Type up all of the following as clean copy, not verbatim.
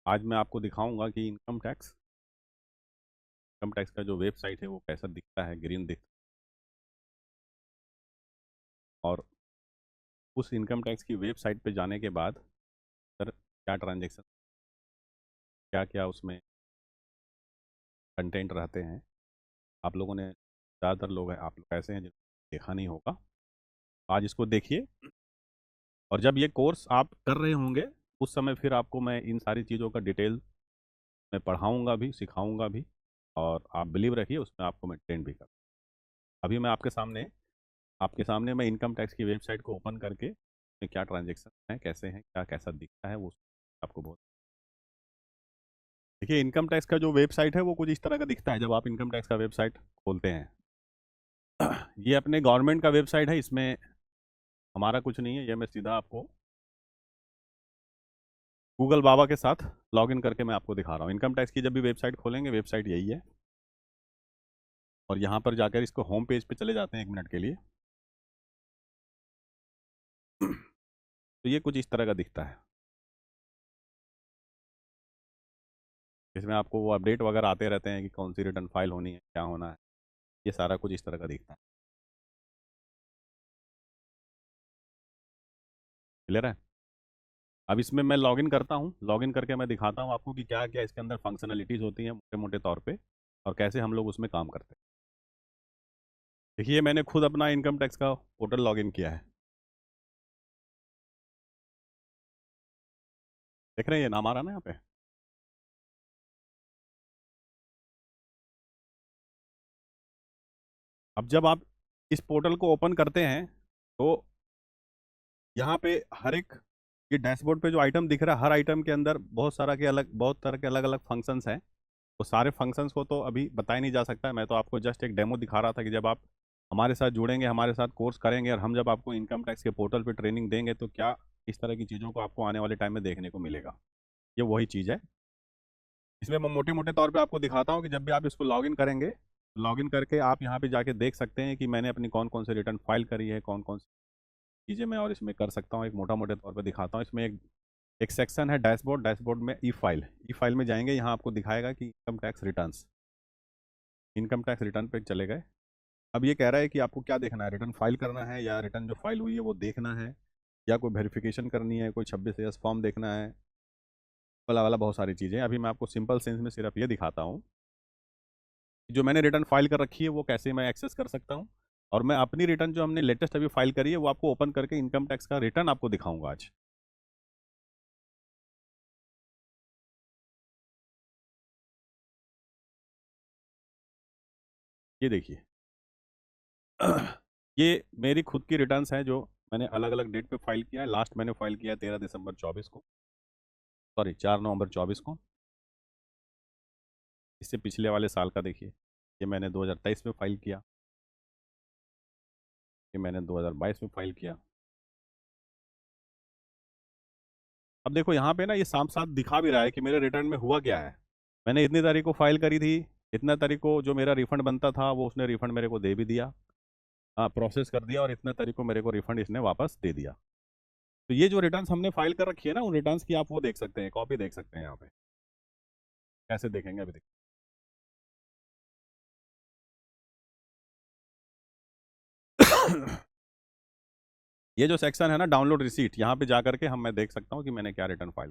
आज मैं आपको दिखाऊंगा कि इनकम टैक्स का जो वेबसाइट है वो कैसा दिखता है, ग्रीन दिखता है। और उस इनकम टैक्स की वेबसाइट पे जाने के बाद सर क्या ट्रांजेक्शन, क्या क्या उसमें कंटेंट रहते हैं। आप लोगों ने, ज़्यादातर लोग हैं, आप लोग ऐसे हैं जिन्होंने देखा नहीं होगा। आज इसको देखिए, और जब ये कोर्स आप कर रहे होंगे उस समय फिर आपको मैं इन सारी चीज़ों का डिटेल में पढ़ाऊँगा भी, सिखाऊँगा भी। और आप बिलीव रखिए, उसमें आपको मैं ट्रेन भी कर। अभी मैं आपके सामने मैं इनकम टैक्स की वेबसाइट को ओपन करके में क्या ट्रांजेक्शन है, कैसे हैं, क्या कैसा दिखता है, वो आपको बहुत। देखिए, इनकम टैक्स का जो वेबसाइट है वो कुछ इस तरह का दिखता है जब आप इनकम टैक्स का वेबसाइट खोलते हैं। ये अपने गवर्नमेंट का वेबसाइट है, इसमें हमारा कुछ नहीं है। ये मैं सीधा आपको गूगल बाबा के साथ लॉगिन करके मैं आपको दिखा रहा हूँ। इनकम टैक्स की जब भी वेबसाइट खोलेंगे, वेबसाइट यही है। और यहाँ पर जाकर इसको होम पेज पे चले जाते हैं 1 मिनट के लिए। तो ये कुछ इस तरह का दिखता है। इसमें आपको वो अपडेट वगैरह आते रहते हैं कि कौन सी रिटर्न फाइल होनी है, क्या होना है। ये सारा कुछ इस तरह का दिखता है। क्लियर है? अब इसमें मैं लॉगिन करता हूँ, लॉगिन करके मैं दिखाता हूँ आपको कि क्या क्या इसके अंदर फंक्शनलिटीज़ होती हैं मोटे मोटे तौर पे, और कैसे हम लोग उसमें काम करते हैं। देखिए, मैंने खुद अपना इनकम टैक्स का पोर्टल लॉगिन किया है। देख रहे हैं, ये नाम आ रहा है ना यहाँ पे। अब जब आप इस पोर्टल को ओपन करते हैं तो यहाँ पे हर एक, ये डैशबोर्ड पे जो आइटम दिख रहा है, हर आइटम के अंदर बहुत तरह के अलग अलग फंक्शंस हैं। वो सारे फंक्शंस को तो अभी बताया नहीं जा सकता है। मैं तो आपको जस्ट एक डेमो दिखा रहा था कि जब आप हमारे साथ जुड़ेंगे, हमारे साथ कोर्स करेंगे, और हम जब आपको इनकम टैक्स के पोर्टल पे ट्रेनिंग देंगे तो क्या इस तरह की चीज़ों को आपको आने वाले टाइम में देखने को मिलेगा। ये वही चीज़ है। इसमें मैं मोटे मोटे तौर पे आपको दिखाता हूँ कि जब भी आप इसको लॉगिन करेंगे, लॉगिन करके आप यहाँ पे जाके देख सकते हैं कि मैंने अपनी कौन कौन से रिटर्न फाइल करी है, कौन कौन सी चीज़ें मैं और इसमें कर सकता हूँ। एक मोटा मोटे तौर पे दिखाता हूँ। इसमें एक सेक्शन है डैशबोर्ड। डैशबोर्ड में ई फाइल में जाएंगे, यहाँ आपको दिखाएगा कि इनकम टैक्स रिटर्न पे चले गए। अब ये कह रहा है कि आपको क्या देखना है, रिटर्न फाइल करना है या रिटर्न जो फाइल हुई है वो देखना है, या कोई वेरिफिकेशन करनी है, कोई 26 फॉर्म देखना है, वाला वाला बहुत सारी चीज़ें। अभी मैं आपको सिंपल सेंस में सिर्फ ये दिखाता हूँ कि जो मैंने रिटर्न फाइल कर रखी है वो कैसे मैं एक्सेस कर सकता हूँ। और मैं अपनी रिटर्न जो हमने लेटेस्ट अभी फाइल करी है वो आपको ओपन करके इनकम टैक्स का रिटर्न आपको दिखाऊंगा आज। ये देखिए, ये मेरी खुद की रिटर्न्स हैं जो मैंने अलग अलग डेट पे फाइल किया है। लास्ट मैंने फाइल किया है 13 दिसंबर 24 को, सॉरी 4 नवंबर 24 को। इससे पिछले वाले साल का देखिए, ये मैंने 2023 में फाइल किया, ये मैंने 2022 में फाइल किया। अब देखो यहाँ पे ना ये साफ साफ दिखा भी रहा है कि मेरे रिटर्न में हुआ क्या है। मैंने इतनी तारीख को फाइल करी थी, इतना तारीख को जो मेरा रिफंड बनता था वो उसने रिफंड मेरे को दे भी दिया, हाँ प्रोसेस कर दिया, और इतने तारीख को मेरे को रिफंड इसने वापस दे दिया। तो ये जो रिटर्न्स हमने फाइल कर रखी है ना, उन रिटर्न्स की आप वो देख सकते हैं, कॉपी देख सकते हैं यहाँ पे। कैसे देखेंगे अभी देखिए। ये जो सेक्शन है ना, डाउनलोड रिसीट, यहाँ पे जा करके मैं देख सकता हूँ कि मैंने क्या रिटर्न फाइल।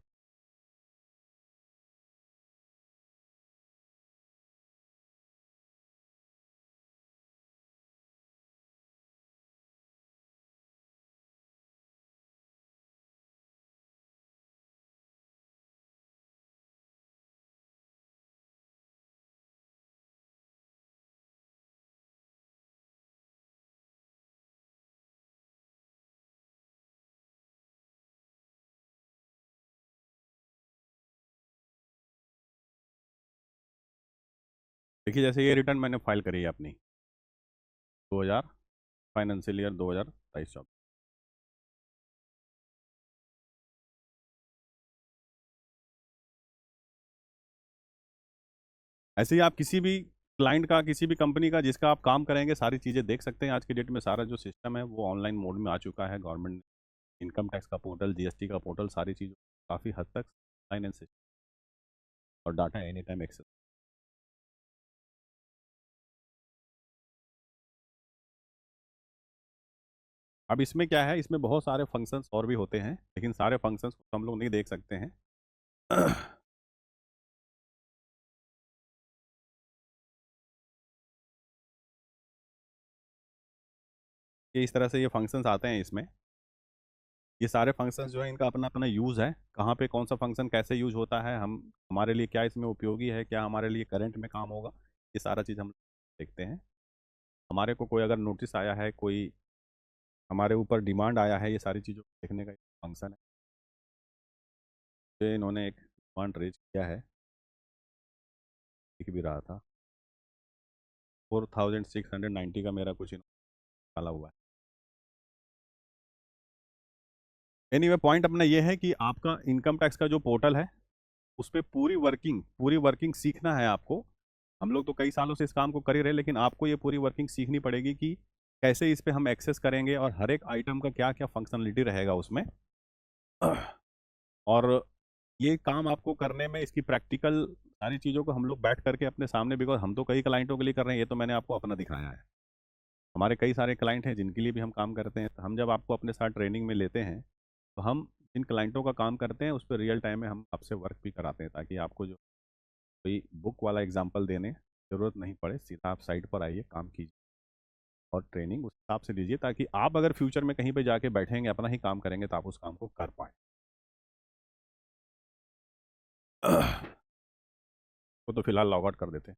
देखिए, जैसे ये रिटर्न मैंने फाइल करी है अपनी 2000 फाइनेंशियल ईयर 2023-24। ऐसे ही आप किसी भी क्लाइंट का, किसी भी कंपनी का जिसका आप काम करेंगे, सारी चीज़ें देख सकते हैं। आज की डेट में सारा जो सिस्टम है वो ऑनलाइन मोड में आ चुका है। गवर्नमेंट इनकम टैक्स का पोर्टल, जीएसटी का पोर्टल, सारी चीज़ काफ़ी हद तक फाइनेंस और डाटा एनी टाइम एक्सेस। अब इसमें क्या है, इसमें बहुत सारे फंक्शंस और भी होते हैं, लेकिन सारे फंक्शंस को हम लोग नहीं देख सकते हैं। ये इस तरह से ये फंक्शंस आते हैं इसमें। ये सारे फंक्शंस जो है इनका अपना अपना यूज़ है, कहाँ पे कौन सा फंक्शन कैसे यूज होता है, हम हमारे लिए क्या इसमें उपयोगी है, क्या हमारे लिए करंट में काम होगा, ये सारा चीज़ हम देखते हैं। हमारे को कोई अगर नोटिस आया है, कोई हमारे ऊपर डिमांड आया है, ये सारी चीज़ों को देखने का फंक्शन है। तो इन्होंने एक डिमांड रेज किया है, दिख भी रहा था 4690 का मेरा कुछ डाला हुआ है। एनीवे पॉइंट अपना ये है कि आपका इनकम टैक्स का जो पोर्टल है उस पर पूरी वर्किंग सीखना है आपको। हम लोग तो कई सालों से इस काम को कर ही रहे, लेकिन आपको ये पूरी वर्किंग सीखनी पड़ेगी कि कैसे इस पे हम एक्सेस करेंगे और हर एक आइटम का क्या क्या फंक्शनलिटी रहेगा उसमें। और ये काम आपको करने में इसकी प्रैक्टिकल सारी चीज़ों को हम लोग बैठ करके अपने सामने, बिकॉज हम तो कई क्लाइंटों के लिए कर रहे हैं, ये तो मैंने आपको अपना दिखाया है। हमारे कई सारे क्लाइंट हैं जिनके लिए भी हम काम करते हैं। तो हम जब आपको अपने साथ ट्रेनिंग में लेते हैं तो हम जिन क्लाइंटों का काम करते हैं उस पर रियल टाइम में हम आपसे वर्क भी कराते हैं, ताकि आपको जो कोई बुक वाला एग्जाम्पल देने ज़रूरत नहीं पड़े, सीधा आप साइट पर आइए, काम कीजिए और ट्रेनिंग उस हिसाब से लीजिए, ताकि आप अगर फ्यूचर में कहीं पे जाके बैठेंगे अपना ही काम करेंगे तो आप उस काम को कर पाए। वो तो फिलहाल लॉग आउट कर देते हैं।